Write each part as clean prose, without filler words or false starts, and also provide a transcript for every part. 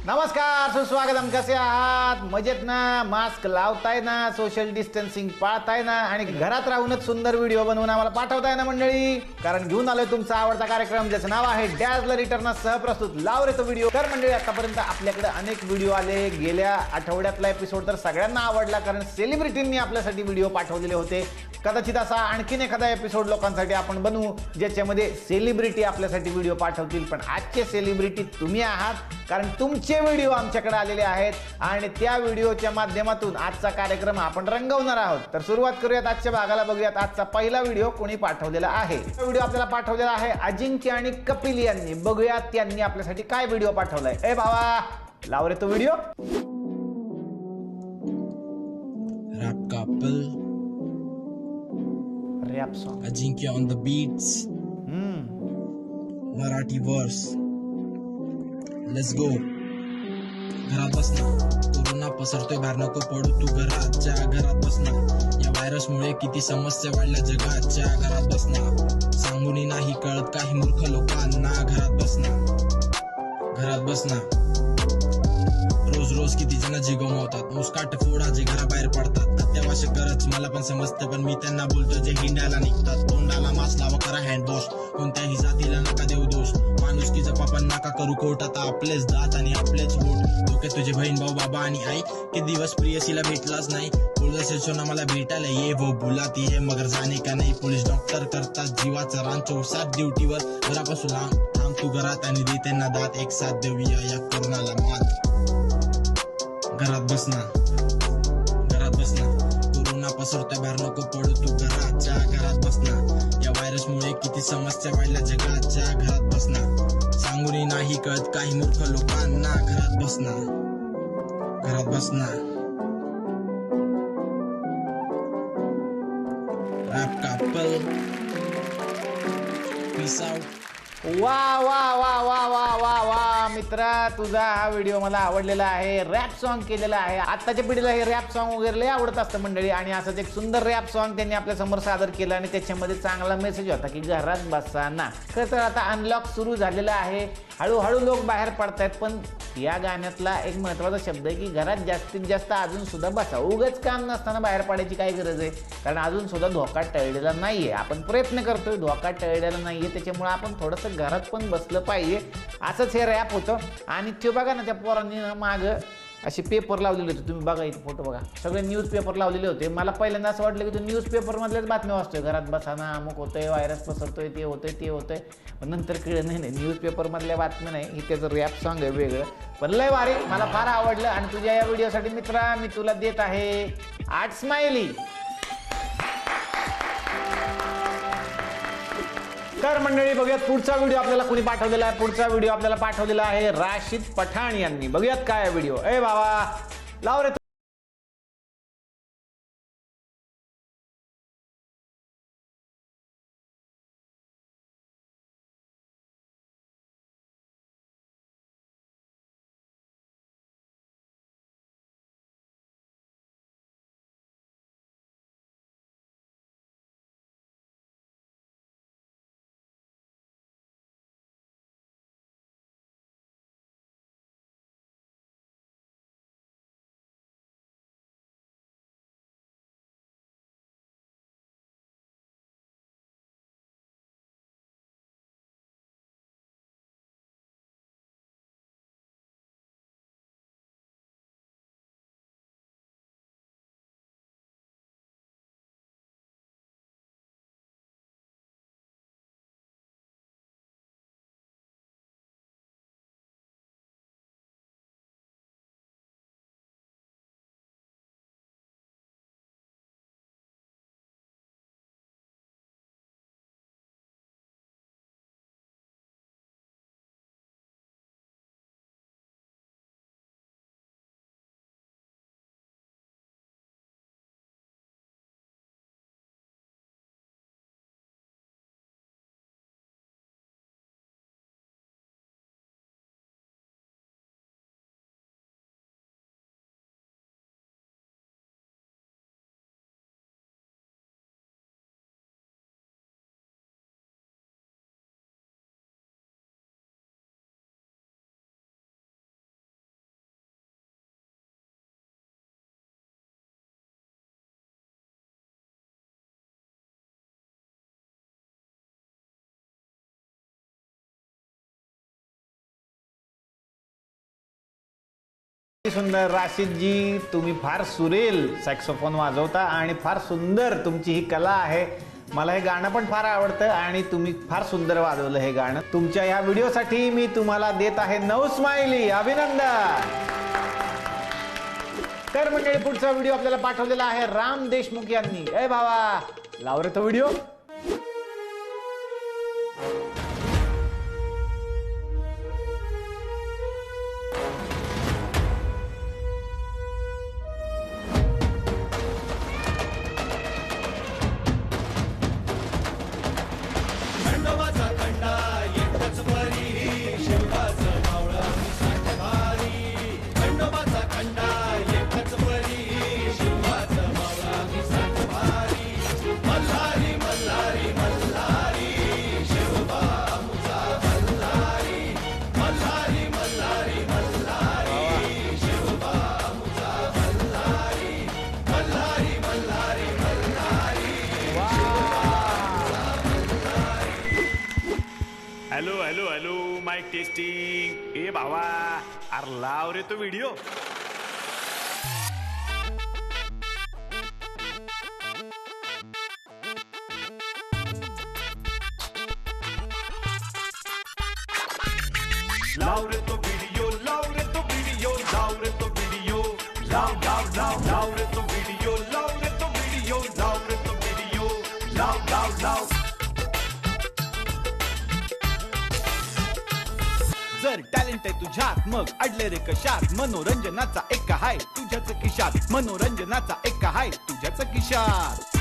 नमस्कार, सुस्वागतम. कसे आहात? मजेत ना? मास्क लावताय ना? सोशल डिस्टन्सिंग पाळताय ना? आणि घरात राहूनच सुंदर व्हिडिओ बनवून आम्हाला पाठवताय ना मंडळी? कारण घेऊन आलोय तुमचा आवडता कार्यक्रम ज्याचं नाव आहे डॅझ द रिटर्न सहप्रस्तुत लाव रे तो व्हिडिओ. तर मंडळी, आतापर्यंत आपल्याकडे अनेक व्हिडिओ आले. गेल्या आठवड्यातला एपिसोड तर सगळ्यांना आवडला, कारण सेलिब्रिटींनी आपल्यासाठी व्हिडिओ पाठवलेले होते. कदाचित असा आणखीन एखादा एपिसोड लोकांसाठी आपण बनवू ज्याच्यामध्ये सेलिब्रिटी आपल्यासाठी व्हिडिओ पाठवतील. पण आजचे सेलिब्रिटी तुम्ही आहात, कारण तुमचे व्हिडिओ आमच्याकडे आलेले आहेत आणि त्या व्हिडिओच्या माध्यमातून आजचा कार्यक्रम आपण रंगवणार आहोत. तर सुरुवात करूयात आजच्या भागाला. बघूयात आजचा पहिला व्हिडिओ कोणी पाठवलेला आहे. व्हिडिओ आपल्याला पाठवलेला आहे अजिंक्य आणि कपिल यांनी. बघूयात त्यांनी आपल्यासाठी काय व्हिडिओ पाठवलाय. ए भावा, लाव रे तो video. Rap couple, rap song. Ajinkya on the beats, Marathi verse. Let's go. घरात बसना, कोरोना पसरतोय, बाहेर नको पडू तू घराच्या. घरात बसना, या व्हायरसमुळे किती समस्या वाढल्या जगाच्या. घरात बसना, सांगूनही नाही कळत काही मूर्ख लोकांना. घरात बसना, घरात बसना. रोज रोज किती जण जीव गमावतात. मुस्काट फोडा जे घराबाहेर पडतात. अत्यावश्यक गरज मला पण समजते, पण मी त्यांना बोलतो जे हिंडायला निघतात. तोंडाला मास्क लावा, करा हँड वॉश. कोणत्याही जातीला नका देऊ दोष. माणुसकी जपा पण नका करू कोट. आता आपलेच दात आणि आपलेच बोट. डोके तुझे बहीण भाऊ बाबा आणि आई. किती दिवस प्रियसीला भेटलाच नाही. बोलत सोना मला भेटायला ये वो बुलाती है मगर जाने का नाही. पोलीस डॉक्टर करतात जीवाचं रान 24/7 ड्युटीवर. घरापासून थांब तू घरात आणि दे त्यांना दात. एक साथ देऊया या कोरोनाला मात. घरात बसना, घरात बसना. कोरोना पसरतोय, बाहेर नको पडू तू घराच्या. घरात बसना, या व्हायरसमुळे किती समस्या वाढल्या जगाच्या. घरात बसना, सांगूनही नाही कळत काही मूर्ख लोकांना. घरात बसना, घरात बसना. Rap couple, peace out. वा वा वा वा वा वा वा मित्रा, तुझा हा व्हिडिओ मला आवडलेला आहे. रॅप सॉन्ग केलेला आहे. आत्ताच्या पिढीला हे रॅप सॉन्ग वगैरे लय आवडत असतं मंडळी. आणि असंच एक सुंदर रॅप सॉन्ग त्यांनी आपल्या समोर सादर केलं आणि त्याच्यामध्ये चांगला मेसेज होता की घरात बसा ना. खरं तर आता अनलॉक सुरू झालेला आहे. हळूहळू लोक बाहेर पडत आहेत. पण या गाण्यातला एक महत्त्वाचा शब्द आहे की घरात जास्तीत जास्त अजून सुद्धा बसा. उगाच काम नसताना बाहेर पडायची काय गरज आहे? कारण अजून सुद्धा धोका टळलेला नाहीये. आपण प्रयत्न करतोय, धोका टळलेला नाहीये. त्याच्यामुळे आपण थोडंसं घरात पण बसलं पाहिजे. असंच हे रॅप होतं. आणि ते बघा ना, त्या पोरांनी मागं असे पेपर लावलेले होते. तुम्ही बघा, इथे फोटो बघा, सगळे न्यूज पेपर लावलेले होते. मला पहिल्यांदा असं वाटलं की तो न्यूज पेपरमधल्याच बातम्या वाचतोय. घरात बसाना, अमुक होतंय, व्हायरस पसरतोय, ते होतंय, ते होतंय. पण नंतर कळलं नाही, न्यूज पेपरमधल्या बातम्या नाही, हे त्याचं रॅप सॉन्ग आहे वेगळं. पण लय भारी, मला फार आवडलं. आणि तुझ्या या व्हिडिओसाठी मित्रा मी तुला देत आहे 8 स्माइली. तर मंडळी, बघूयात पुढचा व्हिडिओ आपल्याला कोणी पाठवलेला आहे. पुढचा व्हिडिओ आपल्याला पाठवलेला आहे राशिद पठाण यांनी. बघूयात काय व्हिडिओ. ए बाबा, लाव रे. सुंदर राशिदजी, तुम्ही फार सुरेल सॅक्सोफोन वाजवता आणि फार सुंदर तुमची ही कला आहे. मला हे गाणं पण फार आवडतं आणि तुम्ही फार सुंदर वाजवलं हे गाणं. तुमच्या ह्या व्हिडिओसाठी मी तुम्हाला देत आहे 9 स्माइली. अभिनंदन. तर मंडळी, पुढचा व्हिडिओ आपल्याला पाठवलेला आहे राम देशमुख यांनी. ए भावा, लाव रे तो video. Hello hello hello, mike testing. ए भावा, अरे लाव रे तो व्हिडिओ. लाव रे तो व्हिडिओ, लाव रे तो व्हिडिओ, लाव रे तो व्हिडिओ, लाव लाव लाव लाव रे तो व्हिडिओ, लाव रे तो व्हिडिओ, लाव रे तो व्हिडिओ, लाव लाव लाव. जर टॅलेंट आहे तुझ्यात, मग अडले रे कशात. मनोरंजनाचा एक हाय तुझ्याच खिशात. मनोरंजनाचा एक हाय तुझ्याच खिशात.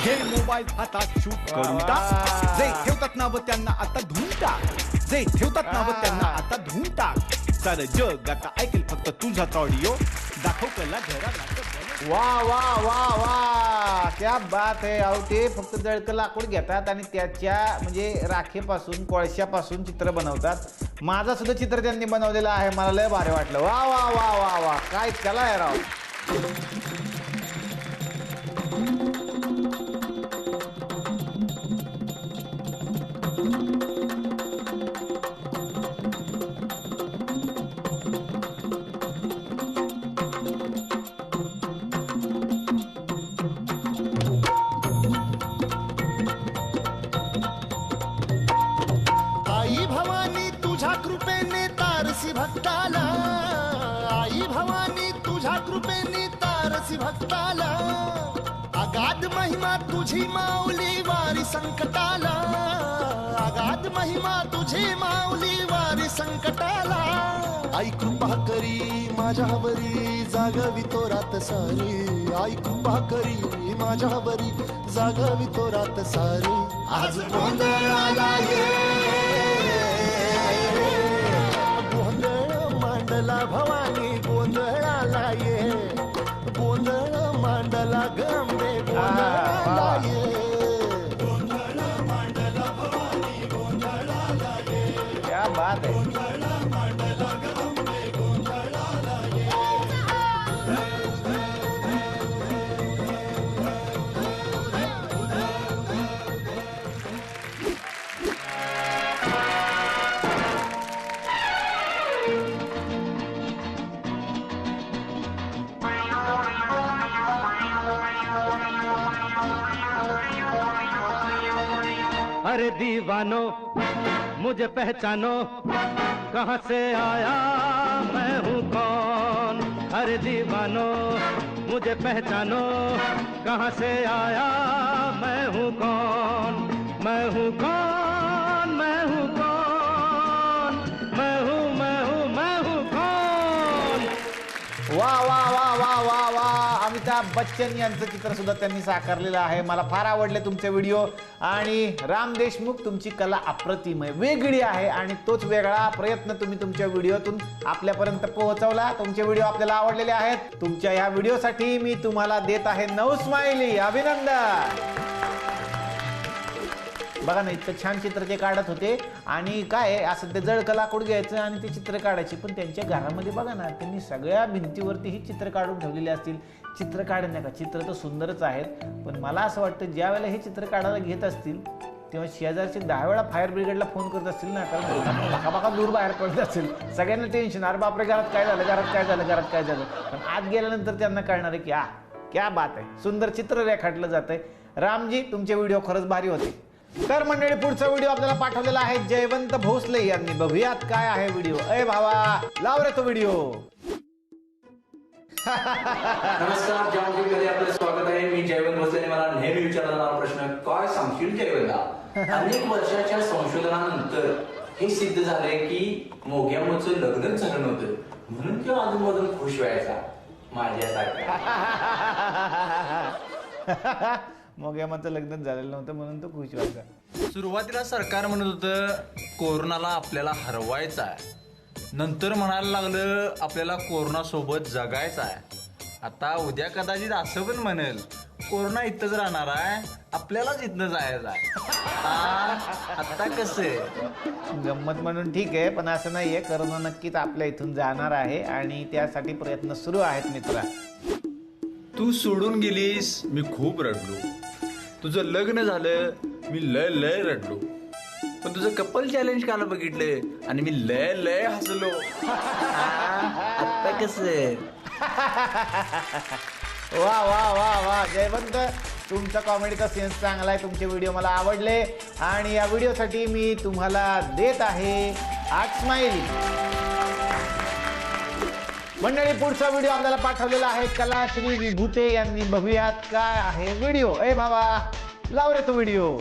घे मोबाईल हातात, शूट करून टाक. जे ठेवतात नाव त्यांना आता धुवून टाक. जे ठेवतात नाव त्यांना आता धुवून टाक. सारं जग आता ऐकेल फक्त तुझाच ऑडिओ. दाखव कला घराला. वा वा वा वा, क्या बात आहे. अहो, ते फक्त जळकं लाकूड घेतात आणि त्याच्या म्हणजे राखेपासून, कोळशापासून चित्र बनवतात. माझं सुद्धा चित्र त्यांनी बनवलेलं आहे. मला लय भारी वाटलं. वा वा वा वा वा, काय कला आहे राव. आई भवानी तुझ्या कृपेने तारसी भक्ताला. आई भवानी तुझ्या कृपेने तारसी भक्ताला. अगाध महिमा तुझी माऊली वारी संकटाला. अगाध महिमा तुझी माऊली वारी संकटाला. आई कृपा करी माझ्यावरी, जागवी तो रात सारी. आई कृपा करी माझ्यावरी, जागवी तो रात सारी. आज गोंधळाला ये, गोंधळ मांडला भवानी, गोंधळाला ये. गोंधळ मांडला गंबे, गोंधळाला ये. गोंधळ मांडला भवानी, गोंधळाला ये. क्या बात आहे. गोंधळ मांडला गंबे, गोंधळाला ये. अरे दीवानो मुझे पहचानो, कहाँ से आया मैं हूँ कौन. अरे दीवानो मुझे पहचानो, कहाँ से आया मैं हूँ कौन. मैं हूँ कौन, मैं हूँ कौन, मैं हूँ मैं हूँ मैं हूँ कौन. वा वा वा वा वा वा, अमिताभ बच्चन यांचं चित्र सुद्धा त्यांनी साकारलेलं आहे. मला फार आवडले तुमचे व्हिडिओ. आणि राम देशमुख, तुमची कला अप्रतिम आहे, वेगळी आहे आणि तोच वेगळा प्रयत्न तुम्ही तुमच्या व्हिडिओतून आपल्यापर्यंत पोहोचवला. तुमचे व्हिडिओ आपल्याला आवडलेले आहेत. तुमच्या ह्या व्हिडिओसाठी मी तुम्हाला देत आहे 9 स्माइली. अभिनंदन. बघा ना, इतकं छान चित्र ते काढत होते आणि काय असं ते जळकं लाकूड घ्यायचं आणि ते चित्र काढायचे. पण त्यांच्या घरामध्ये बघा ना, त्यांनी सगळ्या भिंतीवरती ही चित्र काढून ठेवलेली असतील. चित्र काढण्याका चित्र तर सुंदरच आहेत, पण मला असं वाटतं ज्या वेळेला हे चित्र काढायला घेत असतील तेव्हा शेजारचे 10 वेळा फायर ब्रिगेडला फोन करत असतील ना, कारण बाका दूर बाहेर पडत असेल. सगळ्यांना टेन्शन, अरे बापरे घरात काय झालं, घरात काय झालं, घरात काय झालं. पण आत गेल्यानंतर त्यांना कळणार आहे की क्या बात आहे, सुंदर चित्र रेखाटलं जातंय. रामजी, तुमचे व्हिडिओ खरंच भारी होते. तर मंडळी, पुढचा व्हिडिओ आपल्याला पाठवलेला आहे जयवंत भोसले यांनी. बघूयात काय आहे व्हिडिओ. अय भावा, लाव रे तो व्हिडिओ. नमस्कार, जॉन मध्ये आपलं स्वागत आहे. मी जयवंत भोसले. मला नेहमी विचारला जाणारा प्रश्न, काय सांगशील जयवंता? अनेक वर्षाच्या संशोधनानंतर हे सिद्ध झालंय की मोग्यामुळं लग्नच झालं नव्हतं, म्हणून तो अधूनमधून खुश व्हायचा माझ्यासारखा. मोग्यामाचं लग्नच झालेलं नव्हतं म्हणून तो खुश व्हायचा. सुरुवातीला सरकार म्हणत होतं कोरोनाला आपल्याला हरवायचा आहे, नंतर म्हणायला लागलं आपल्याला कोरोना सोबत जगायचं आहे. आता उद्या कदाचित असं पण म्हणेल कोरोना इथंच राहणार आहे, आपल्यालाच इथनं जायचं आहे. आता कसं गंमत म्हणून ठीक आहे, पण असं नाहीये. कोरोना नक्कीच आपल्या इथून जाणार आहे आणि त्यासाठी प्रयत्न सुरू आहेत मित्रा. तू सोडून गेलीस, मी खूप रडलो. तुझं लग्न झालं, मी लय रडलो. पण तुझं कपल चॅलेंज काल बघितलं आणि मी लय हसलो. आता कसं वा वा वा वा जयवंत, तुमचा कॉमेडीचा सेन्स चांगला आहे. तुमचे व्हिडिओ मला आवडले आणि या व्हिडिओसाठी मी तुम्हाला देत आहे 8 स्माइल. मंडळी, पुढचा व्हिडिओ आपल्याला पाठवलेला आहे कलाश्री विभूते यांनी. बघूयात काय आहे व्हिडिओ. ए बाबा, लाव रे तो व्हिडिओ.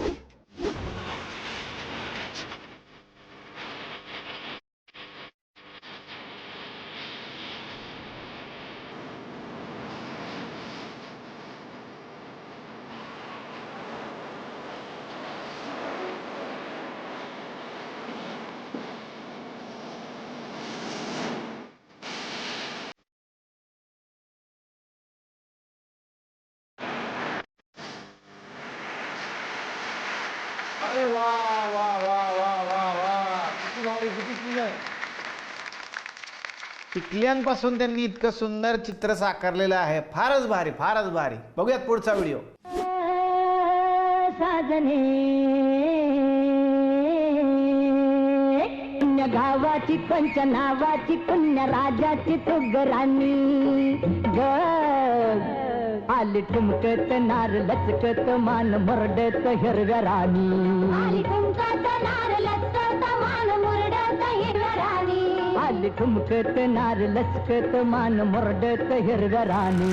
अरे वा वा वा वा वा वा, किती सुंदर. टिकल्यांपासून त्यांनी इतकं सुंदर चित्र साकारलेलं आहे. फारच भारी, फारच भारी. बघूयात पुढचा व्हिडिओ. साजने पुण्य गावाची पंच नावाची पुण्य राजाची तू गराणी ग. आली ठुमकत नार लचकत मान मुरडत हिरव्या राणी. आली ठुमकत नार लचकत मान मुरडत हिरव्या राणी. आली ठुमकत नार लचकत मान मुरडत हिरव्या राणी.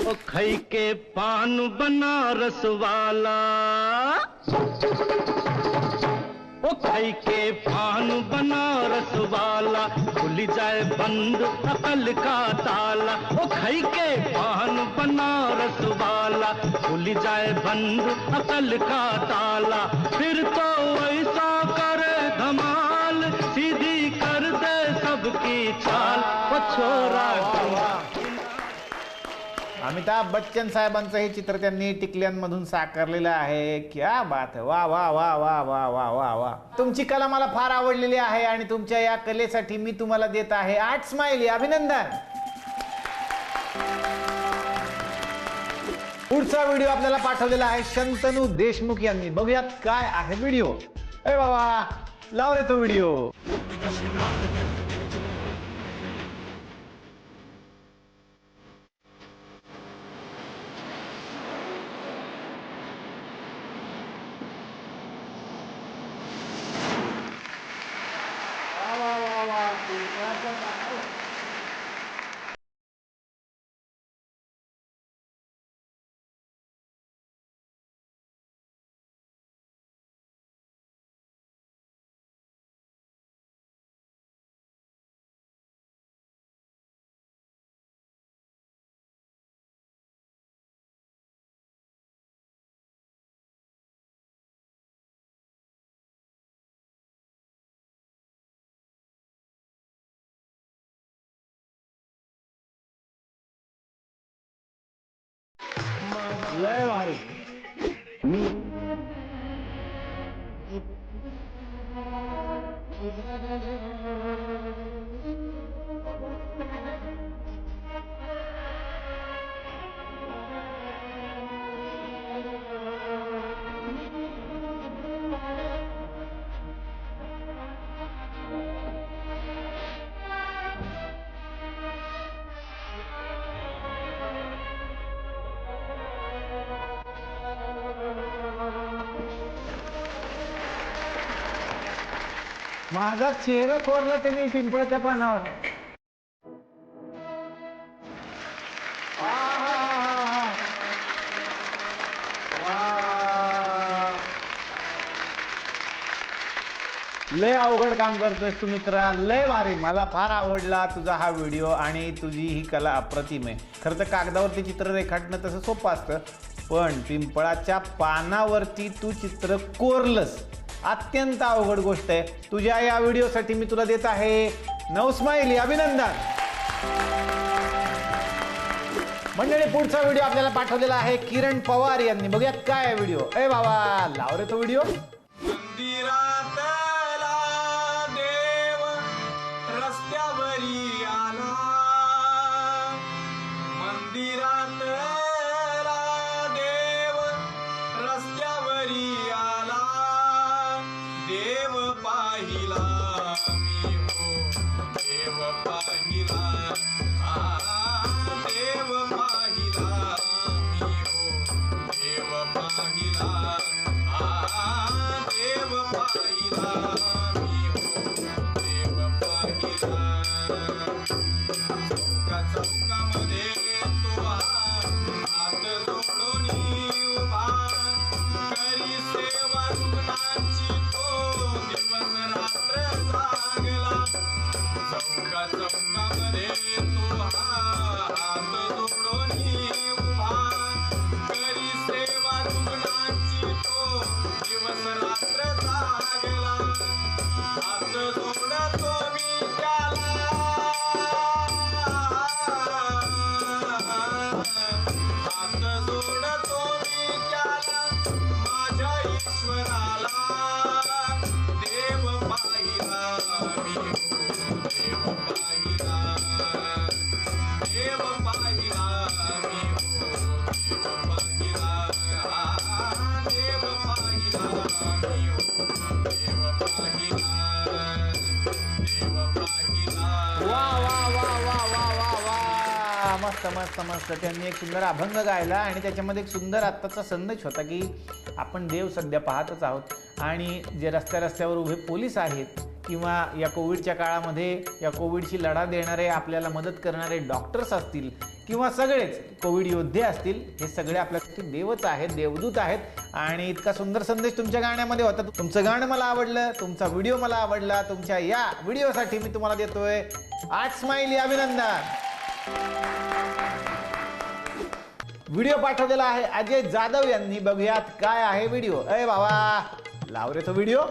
ओ खई के पान बनारस वाला, ओ खई के पान बनारस वाला, खुल जाए बंद अकल का ताला. ओ खई के पान बनारस वाला, खुल जाए बंद अकल का ताला. फिर तो ऐसा करे धमाल, सीधी कर दे सबकी चाल. ओ छोरा अमिताभ बच्चन साहेबांचं हे चित्र त्यांनी टिकल्यांमधून साकारलेलं आहे. क्या बात है. वा वा वा वा वा वा वा वा. तुमची कला मला फार आवडलेली आहे आणि तुमच्या या कलेसाठी मी तुम्हाला देत आहे 8 स्माइली. अभिनंदन. पुढचा व्हिडिओ आपल्याला पाठवलेला आहे शंतनू देशमुख यांनी. बघूयात काय आहे व्हिडिओ. ए बाबा, लाव रे तो व्हिडिओ. लय भारी. माझा चेहरा कोरला त्यांनी पिंपळाच्या पानावर. लय अवघड काम करतोय तू मित्रा, लय भारी. मला फार आवडला तुझा हा व्हिडिओ आणि तुझी ही कला अप्रतिम आहे. खरं तर कागदावरती चित्र रेखाटणं तसं सोपं असतं, पण पिंपळाच्या पानावरती तू चित्र कोरलंस, अत्यंत अवघड गोष्ट आहे. तुझ्या या व्हिडिओसाठी मी तुला देत आहे 9 स्माइली. अभिनंदन. मंडळी, पुढचा व्हिडिओ आपल्याला पाठवलेला आहे किरण पवार यांनी. बघूयात काय आहे व्हिडिओ. ए बाबा, लाव रे तो व्हिडिओ. रस्त्यावरी आला, मंदिरात देव रस्त्यावरी आला, देव पाहिला मी हो, देव पाहिला, देव पाहिला मी हो, देव पाहिला, देव पाहिला मी हो, देव पाहिला. चौकामध्ये तो हात जोडून उभा, करी सेवा रुग्णांची तो दिवस रात्र जागला. चौकामध्ये तो हात जोडून उभा, करी सेवा रुग्णांची तो दिवस रात्र जागला. हात जोडतो मी त्याला, हात जोडतो मी त्याला, माझ्या ईश्वराला, देव पाहिला मी हो, देव पाहिला, देव पाहिला मी हो, देव पाहिला, देव पाहिला मी हो, देव पाहिला, देव पाहिला. वा वा वा वा वा वा वा, मस्त मस्त मस्त. त्यांनी एक सुंदर अभंग गायला आणि त्याच्यामध्ये एक सुंदर आत्ताचा संदेश होता की आपण देव सध्या पाहतच आहोत आणि जे रस्त्यावर उभे पोलीस आहेत किंवा या कोविडच्या काळामध्ये या कोविडशी लढा देणारे, आपल्याला मदत करणारे डॉक्टर्स असतील किंवा सगळेच कोविड योद्धे असतील, हे सगळे आपल्यासाठी देवच आहेत, देवदूत आहेत. आणि इतका सुंदर संदेश तुमच्या गाण्यामध्ये होता. तुमचं गाणं मला आवडलं, तुमचा व्हिडिओ मला आवडला. तुमच्या या व्हिडिओसाठी मी तुम्हाला देतोय 8 स्माइली. अभिनंदन. व्हिडिओ पाठवलेला आहे अजय जाधव यांनी. बघूयात काय आहे व्हिडिओ. अरे बाबा, लाव रे तो व्हिडिओ.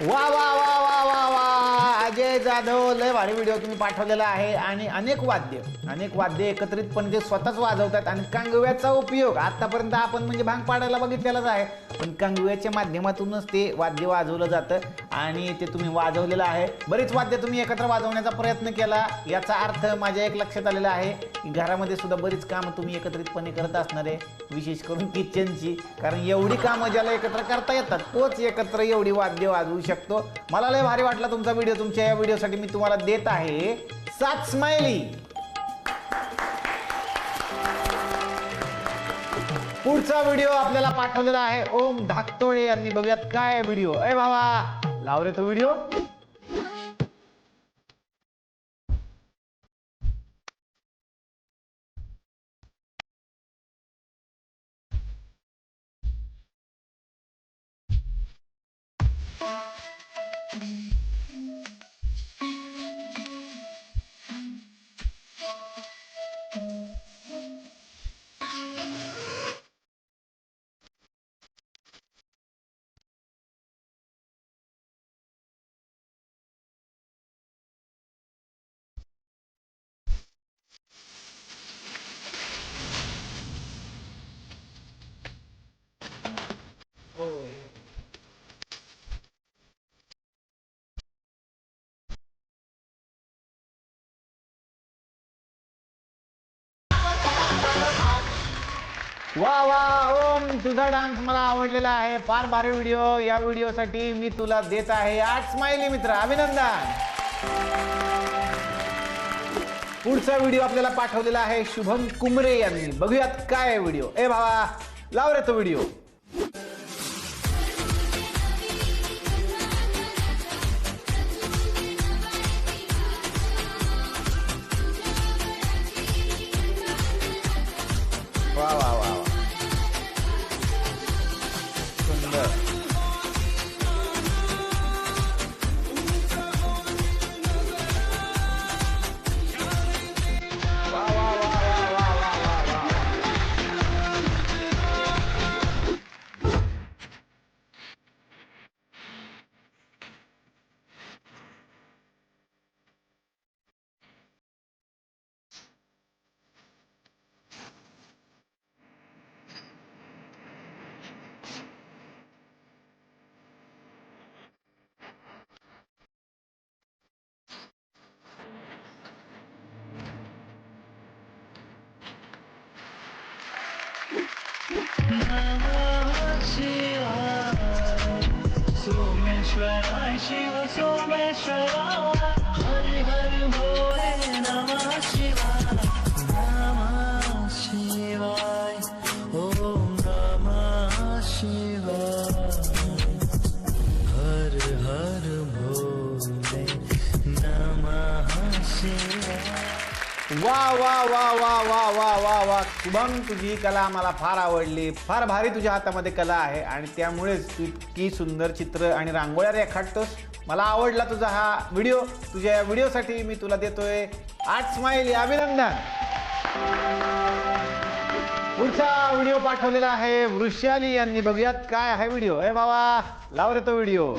वा वा वा वा वा वा, अजय जाधव जाधव, लय भारी व्हिडिओ तुम्ही पाठवलेला आहे. आणि अनेक वाद्य एकत्रितपणे ते स्वतःच वाजवतात आणि कांगव्याचा उपयोग आतापर्यंत आपण म्हणजे भांग पाडायला बघितलेलाच आहे, पण कांगव्याच्या माध्यमातूनच ते वाद्य वाजवलं जातं आणि ते तुम्ही वाजवलेलं आहे. बरीच वाद्य तुम्ही एकत्र वाजवण्याचा प्रयत्न केला. याचा अर्थ माझ्या एक लक्षात आलेला आहे की घरामध्ये सुद्धा बरीच कामं तुम्ही एकत्रितपणे करत असणार आहे, विशेष करून किचनची, कारण एवढी कामं ज्याला एकत्र करता येतात तोच एकत्र एवढी वाद्य वाजवू शकतो. मला लय भारी वाटला तुमचा व्हिडिओ. तुमच्या या व्हिडिओसाठी मी तुम्हाला देत आहे 7 स्माइली. पुढचा व्हिडिओ आपल्याला पाठवलेला आहे ओम धाकतोळे यांनी. बघूयात काय व्हिडिओ. ए बाबा लाव रे तो व्हिडिओ. वा वा ओम, तुझा डान्स मला आवडलेला आहे. फार भारी व्हिडिओ. या व्हिडिओसाठी मी तुला देत आहे 8 स्माइली मित्र. अभिनंदन. पुढचा व्हिडिओ आपल्याला पाठवलेला आहे शुभम कुमरे यांनी. बघूयात काय व्हिडिओ. ए भावा लाव रे तो व्हिडिओ. वा वा वा वा, सुंदर. वा वा वा वा वा वा वा वा. वा वा वा वा वा वा वा वा. शुभम, तुझी कला मला फार आवडली. फार भारी तुझ्या हातामध्ये कला आहे आणि त्यामुळेच तू इतकी सुंदर चित्र आणि रांगोळ्या रेखाटतोस. मला आवडला तुझा हा व्हिडिओ. तुझ्या या व्हिडिओसाठी मी तुला देतोय 8 स्माइली. अभिनंदन. पुढचा व्हिडिओ पाठवलेला आहे वृषाली यांनी. बघूयात काय आहे व्हिडिओ. ए बाबा लाव रे तो व्हिडिओ.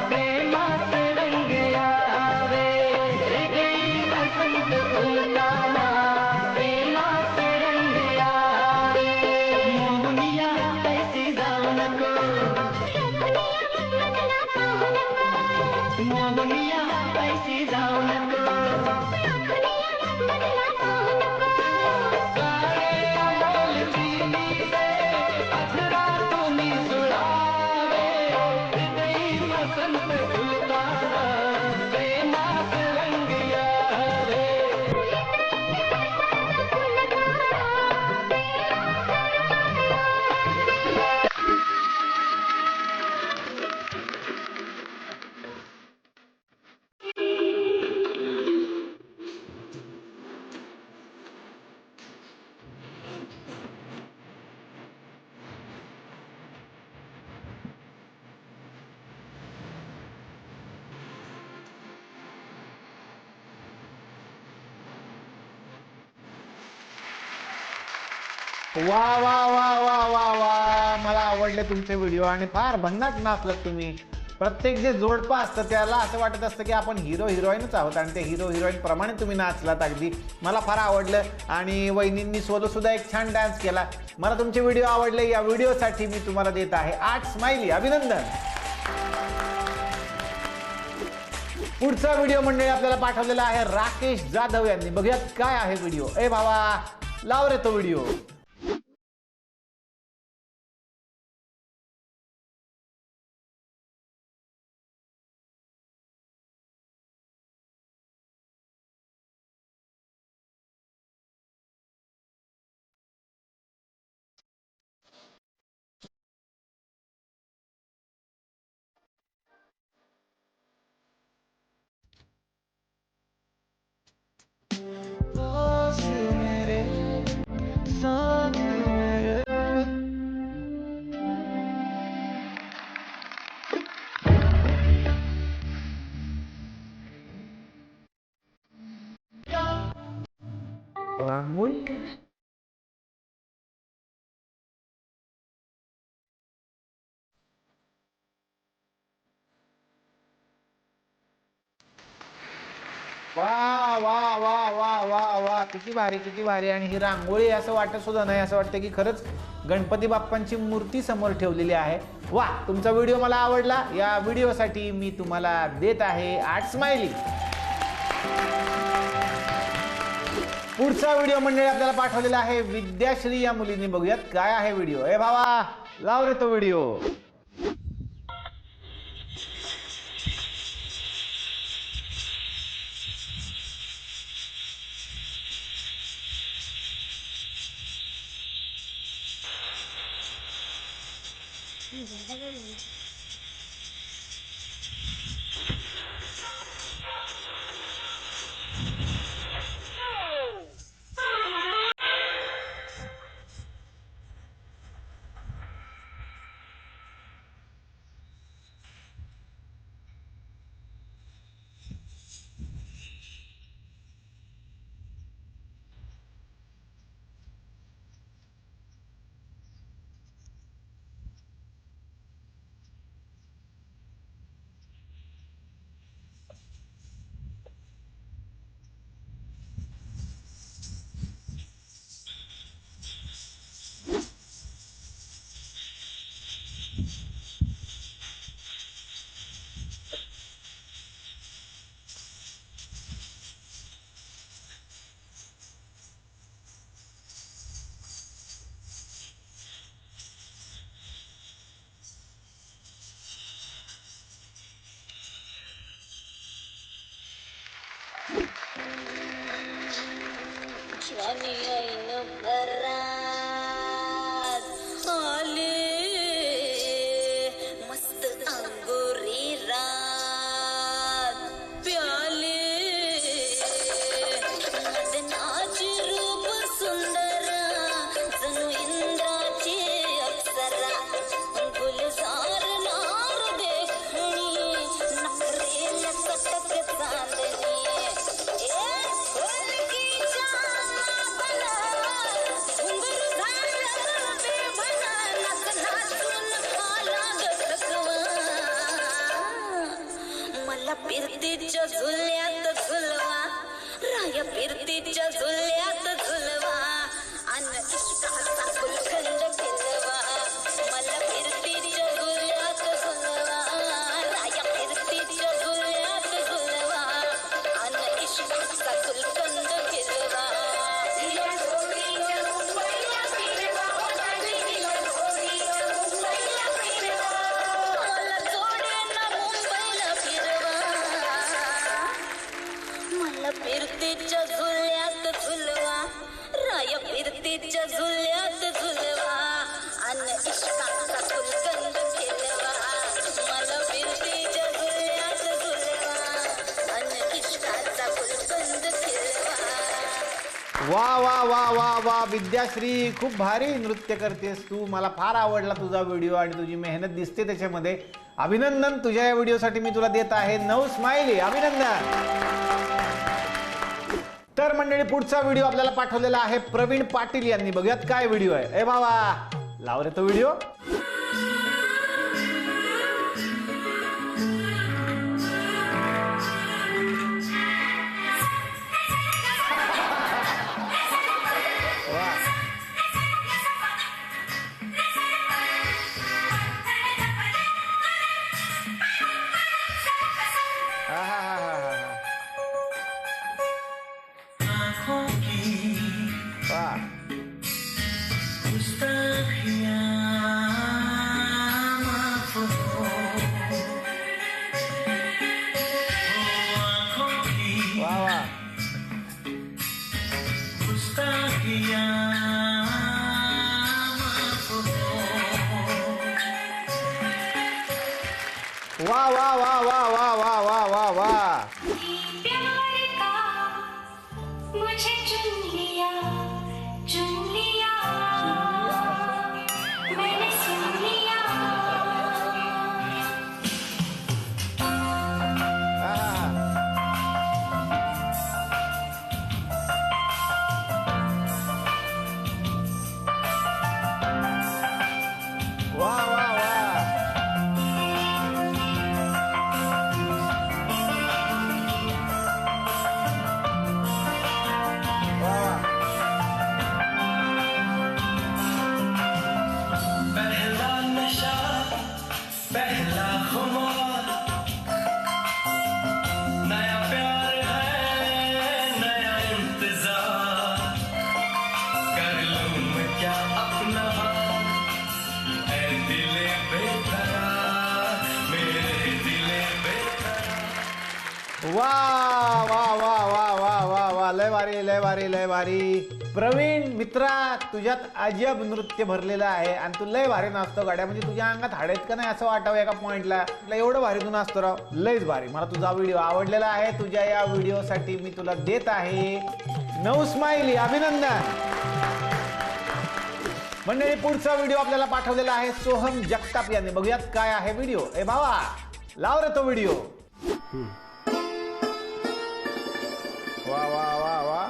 प्रेमात रंग यावे, वा वा वा वा वा वा, मला आवडले तुमचे व्हिडिओ आणि फार भन्नाट नाचलात तुम्ही. प्रत्येक जे जोडपं असतं त्याला असं वाटत असतं की आपण हिरो हिरोईनच आहोत आणि ते हिरो हिरोईन प्रमाणे तुम्ही नाचलात. अगदी मला फार आवडलं आणि वहिनींनी सोलो सुद्धा एक छान डान्स केला. मला तुमचे व्हिडिओ आवडले. या व्हिडिओसाठी मी तुम्हाला देत आहे 8 स्माइली. अभिनंदन. पुढचा व्हिडिओ मंडळी आपल्याला पाठवलेला आहे राकेश जाधव यांनी. बघूयात काय आहे व्हिडिओ. ए भावा लाव रे तो व्हिडिओ. वा वा वा वा वा वा, किती भारी किती भारी. आणि ही रांगोळी असं वाटत सुद्धा नाही, असं वाटतं की खरंच गणपती बाप्पांची मूर्ती समोर ठेवलेली आहे. वा, तुमचा व्हिडिओ मला आवडला. या व्हिडिओसाठी मी तुम्हाला देत आहे 8 स्माइली. पुढचा व्हिडिओ मंडळी आपल्याला पाठवलेला आहे विद्याश्री या मुलींनी. बघूयात काय आहे व्हिडिओ. ए भावा लाव रे तो व्हिडिओ. मस्त अंगुरी रात प्याले मदनाची रूप सुंदर जणू इंद्राची अप्सरा गुलजार नार देखणी नखरेल कटक चांदणी फिरतीच्या झुल्यात झुलवा राय फिरतीच्या झुल्यात झुलवा अन इष्टाचा फुलखंड फिरवा मला फिरतीच्या झुल्यात झुलवा राय फिरतीच्या झुल्यात झुलवा अन इष्टाचा फुलखंड फिरवा फिरतीच्या झुल्यात झुलवा राय फिरतीच्या झुल्यात झुलवा अन इष्टाचा फुलकंद फिरवा मला फिरतीच्या झुल्यात झुलवा अन इष्टाचा फुलकंद फिरवा. वा वा वा वा वा, विद्याश्री खूप भारी नृत्य करतेस तू. मला फार आवडला तुझा व्हिडिओ आणि तुझी मेहनत दिसते त्याच्यामध्ये. अभिनंदन. तुझ्या या व्हिडिओसाठी मी तुला देत आहे 9 स्माइली. अभिनंदन. तर मंडळी पुढचा व्हिडिओ आपल्याला पाठवलेला आहे प्रवीण पाटील यांनी. बघूयात काय व्हिडिओ आहे. ए बाबा लाव रे तो व्हिडिओ. वाह वाह वाह वाह वाह वाह वाह वाह वाह. मुझे चुन लिया मैंने सुन लिया. वाह वाह वाह. पहला नशा पहला खुमार नया प्यार है नया इंतजार कर लूं मैं क्या अपना है दिले बेकरार मेरे दिले बेकरार. वाह वाह वाह वाह वाह वाह वाह. लय भारी लय भारी लय भारी. प्रवीण मित्रा तुझ्यात अजब नृत्य भरलेलं आहे आणि तू लय भारी नाचतो गाड्या. म्हणजे तुझ्या अंगात हाड आहेत का नाही असं वाटावं एका पॉइंटला. एवढं भारी तू नाचतो राव. लयच भारी. मला तुझा व्हिडिओ आवडलेला आहे. तुझ्या या व्हिडिओसाठी मी तुला देत आहे 9 स्माइली. अभिनंदन. मंडळी पुढचा व्हिडिओ आपल्याला पाठवलेला आहे सोहम जगताप यांनी. बघूयात काय आहे व्हिडिओ. ए भावा लाव रे तो व्हिडिओ. वाह वाह वाह वाह.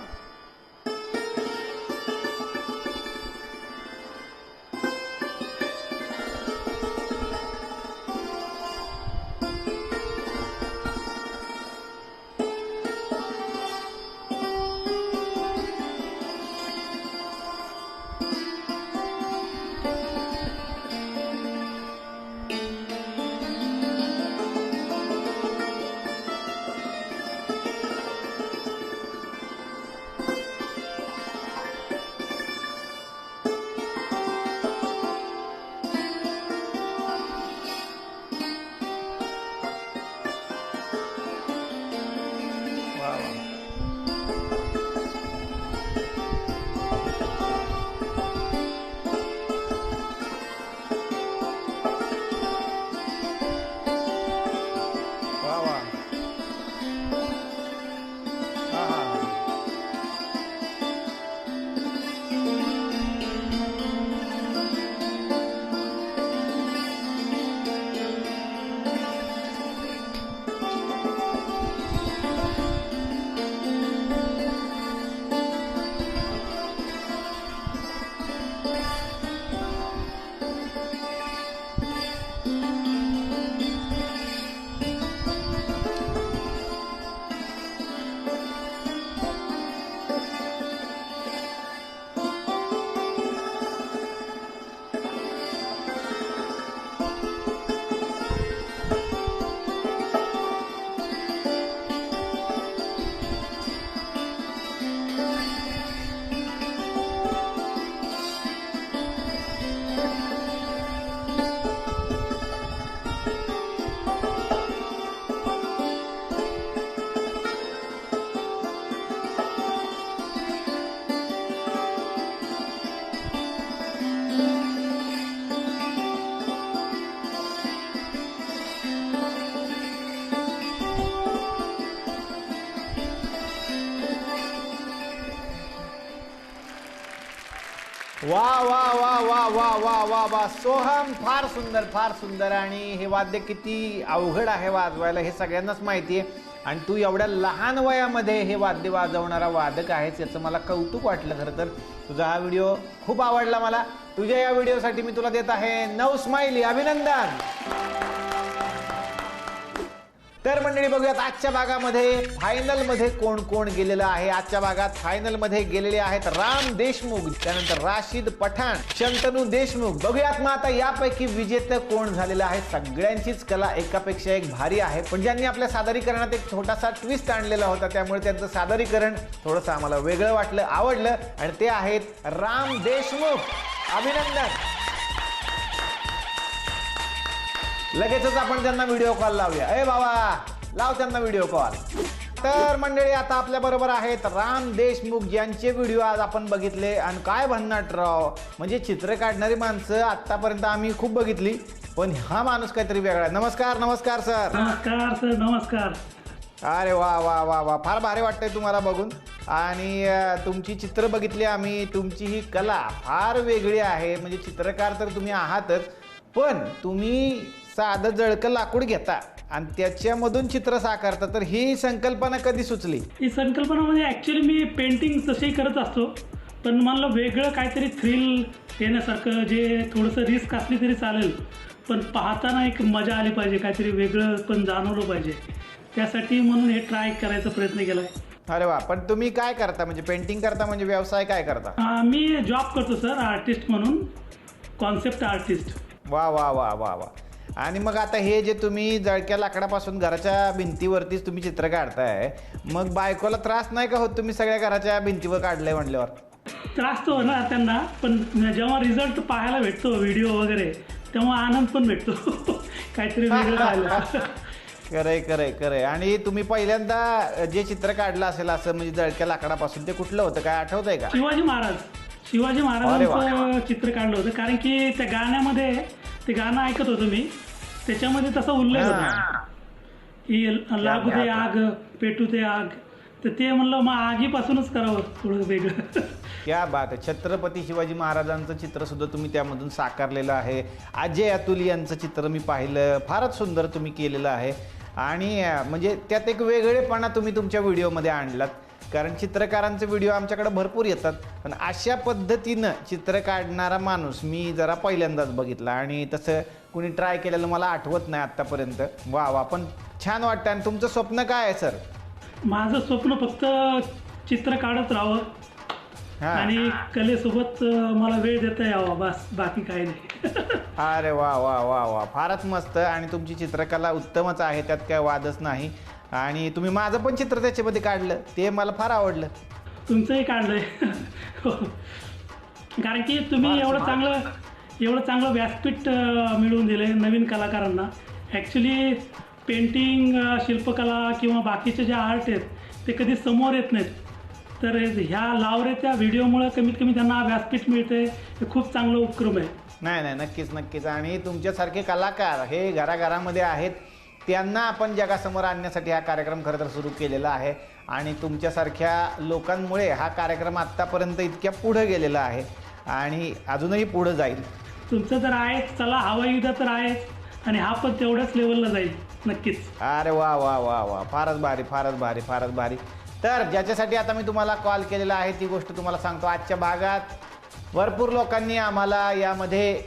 वा वा वा वा वा वा वा वा. सोहम फार सुंदर फार सुंदर. आणि हे वाद्य किती अवघड आहे वाजवायला हे सगळ्यांनाच माहिती आहे. आणि तू एवढ्या लहान वयामध्ये हे वाद्य वाजवणारा वादक आहेस याचं मला कौतुक वाटलं. खरं तर तुझा हा व्हिडिओ खूप आवडला मला. तुझ्या या व्हिडिओसाठी मी तुला देत आहे 9 स्माइली. अभिनंदन. तर मंडळी बघूयात आजच्या भागामध्ये फायनलमध्ये कोण कोण गेलेलं आहे. आजच्या भागात फायनलमध्ये गेलेले आहेत राम देशमुख, त्यानंतर राशिद पठाण, शंतनू देशमुख. बघूयात मग आता यापैकी विजेतं कोण झालेलं आहे. सगळ्यांचीच कला एकापेक्षा एक भारी आहे, पण ज्यांनी आपल्या सादरीकरणात एक छोटासा ट्विस्ट आणलेला होता त्यामुळे त्यांचं सादरीकरण थोडंसं आम्हाला वेगळं वाटलं, आवडलं, आणि ते आहेत राम देशमुख. अभिनंदन. लगेचच आपण त्यांना व्हिडिओ कॉल लावूया. ए बाबा, लाव त्यांना व्हिडिओ कॉल. तर मंडळी आता आपल्या बरोबर आहेत राम देशमुख, ज्यांचे व्हिडिओ आज आपण बघितले. आणि काय भन्नाट राव, म्हणजे चित्र काढणारी माणसं आतापर्यंत आम्ही खूप बघितली, पण हा माणूस काहीतरी वेगळा आहे. नमस्कार. नमस्कार सर. नमस्कार सर. नमस्कार. अरे वा वा वा वा, फार भारी वाटतंय तुम्हाला बघून. आणि तुमची चित्र बघितली आम्ही. तुमची ही कला फार वेगळी आहे. म्हणजे चित्रकार तर तुम्ही आहातच, पण तुम्ही साधं जळकं लाकूड घेता आणि त्याच्यामधून चित्र साकारता. तर ही संकल्पना कधी सुचली? ही संकल्पना म्हणजे ॲक्च्युली मी पेंटिंग तसंही करत असतो, पण मला वेगळं काहीतरी थ्रिल येण्यासारखं, जे थोडंसं रिस्क असली तरी चालेल, पण पाहताना एक मजा आली पाहिजे, काहीतरी वेगळं पण जाणवलं पाहिजे. त्यासाठी म्हणून हे ट्राय करायचा प्रयत्न केला आहे. अरे वा. पण तुम्ही काय करता, म्हणजे पेंटिंग करता, म्हणजे व्यवसाय काय करता? मी जॉब करतो सर, आर्टिस्ट म्हणून, कॉन्सेप्ट आर्टिस्ट. वा वा वा वा वा. आणि मग आता हे जे तुम्ही जळक्या लाकडापासून घराच्या भिंतीवरतीच तुम्ही चित्र काढताय, मग बायकोला त्रास नाही का होत? तुम्ही सगळ्या घराच्या भिंतीवर काढलंय म्हणल्यावर त्रास तो ना त्यांना, पण जेव्हा रिझल्ट पाहायला भेटतो व्हिडिओ वगैरे, तेव्हा आनंद पण भेटतो. काहीतरी वेगळं पाहिलं. खरंय खरंय खरंय. आणि तुम्ही पहिल्यांदा जे चित्र काढलं असेल असं म्हणजे जळक्या लाकडापासून, ते कुठलं होतं, काय आठवतंय का? शिवाजी महाराजांचं चित्र काढलं होतं, कारण की त्या गाण्यामध्ये, ते गाणं ऐकत होतो मी, त्याच्यामध्ये तसा उल्लेख होता की लागू दे आग, पेटू दे आग. तर ते म्हणलं मग आगीपासूनच करावं थोडं वेगळं. क्या बात आहे. छत्रपती शिवाजी महाराजांचं चित्र सुद्धा तुम्ही त्यामधून साकारलेलं आहे. अजय अतुल यांचं चित्र मी पाहिलं, फारच सुंदर तुम्ही केलेलं आहे. आणि म्हणजे त्यात एक वेगळेपणा तुम्ही तुमच्या व्हिडिओमध्ये आणलात. कारण चित्रकारांचे व्हिडिओ आमच्याकडे भरपूर येतात, पण अशा पद्धतीनं चित्र काढणारा माणूस मी जरा पहिल्यांदाच बघितला, आणि तसं कुणी ट्राय केलेलं मला आठवत नाही आत्तापर्यंत. वा वा. पण छान वाटतं. आणि तुमचं स्वप्न काय आहे सर? माझं स्वप्न फक्त चित्र काढत राहावं आणि कलेसोबत मला वेळ देता यावा, बस, बाकी काही नाही. अरे वा वा वा वा, फारच मस्त. आणि तुमची चित्रकला उत्तमच आहे, त्यात काय वादच नाही. आणि तुम्ही माझं पण चित्र त्याच्यामध्ये काढलं, ते मला फार आवडलं. तुमचंही काढलंय. कारण की तुम्ही एवढं चांगलं व्यासपीठ मिळवून दिलं नवीन कलाकारांना. ॲक्च्युली पेंटिंग, शिल्पकला किंवा बाकीचे जे आर्ट आहेत ते कधी समोर येत नाहीत. तर ह्या लावरेच्या व्हिडिओमुळे कमीत कमी त्यांना व्यासपीठ मिळते. हे खूप चांगलं उपक्रम आहे. नाही नाही, नक्कीच नक्कीच. आणि तुमच्यासारखे कलाकार हे घराघरामध्ये आहेत, त्यांना आपण जगासमोर आणण्यासाठी हा कार्यक्रम खरं तर सुरू केलेला आहे. आणि तुमच्यासारख्या लोकांमुळे हा कार्यक्रम आत्तापर्यंत इतक्या पुढं गेलेला आहे आणि अजूनही पुढं जाईल. तुमचं तर आहेच, चला हवा युद्ध तर आहेच, आणि हा पण तेवढ्याच लेवलला जाईल नक्कीच. अरे वा वा वा वा, फारच भारी, फारच भारी, फारच भारी. तर ज्याच्यासाठी आता मी तुम्हाला कॉल केलेला आहे ती गोष्ट तुम्हाला सांगतो. आजच्या भागात भरपूर लोकांनी आम्हाला यामध्ये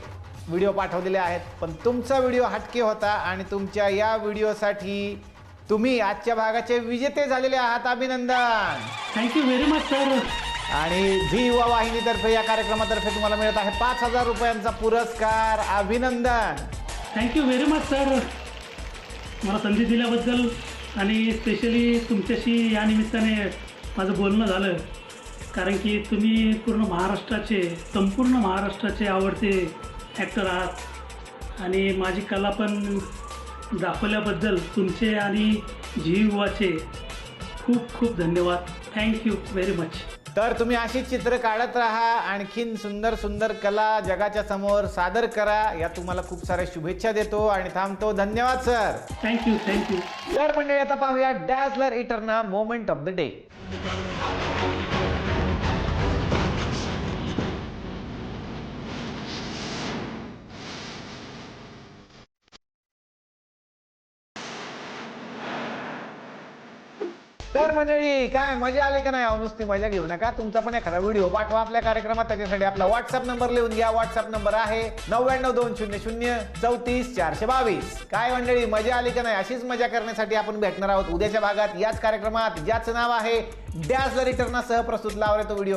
व्हिडिओ पाठवलेले आहेत, पण तुमचा व्हिडिओ हटके होता आणि तुमच्या या व्हिडिओसाठी तुम्ही आजच्या भागाचे विजेते झालेले आहात. अभिनंदन. Thank you very much sir. आणि झी युवा वाहिनीतर्फे या कार्यक्रमातर्फे तुम्हाला मिळत आहे 5,000 रुपयांचा पुरस्कार. अभिनंदन. थँक्यू व्हेरी मच सर, मला संधी दिल्याबद्दल. आणि स्पेशली तुमच्याशी या निमित्ताने माझं बोलणं झालं, कारण की तुम्ही संपूर्ण महाराष्ट्राचे आवडते ॲक्टर आहात. आणि माझी कला पण दाखवल्याबद्दल तुमचे आणि झी युवाचे खूप खूप धन्यवाद. Thank you very much. तर तुम्ही अशीच चित्र काढत राहा, आणखीन सुंदर सुंदर कला जगाच्या समोर सादर करा. या तुम्हाला खूप साऱ्या शुभेच्छा देतो आणि थांबतो. धन्यवाद सर. थँक्यू. तर मंडळी आता पाहूया डॅझलर इटर्ना मोमेंट ऑफ द डे. तर मंडळी काय मजा आली का नाही? अहो, नुसती मजा घेऊ नका, तुमचा पण एखादा व्हिडिओ पाठवा आपल्या कार्यक्रमात. त्याच्यासाठी आपला व्हॉट्सअप नंबर लिहून घ्या. व्हॉट्सअप नंबर आहे 9920034422. काय मंडळी मजा आली का नाही? अशीच मजा करण्यासाठी आपण भेटणार आहोत उद्याच्या भागात याच कार्यक्रमात, ज्याचं नाव आहे डॅश द रिटर्नसह प्रस्तुत लावले तो व्हिडिओ.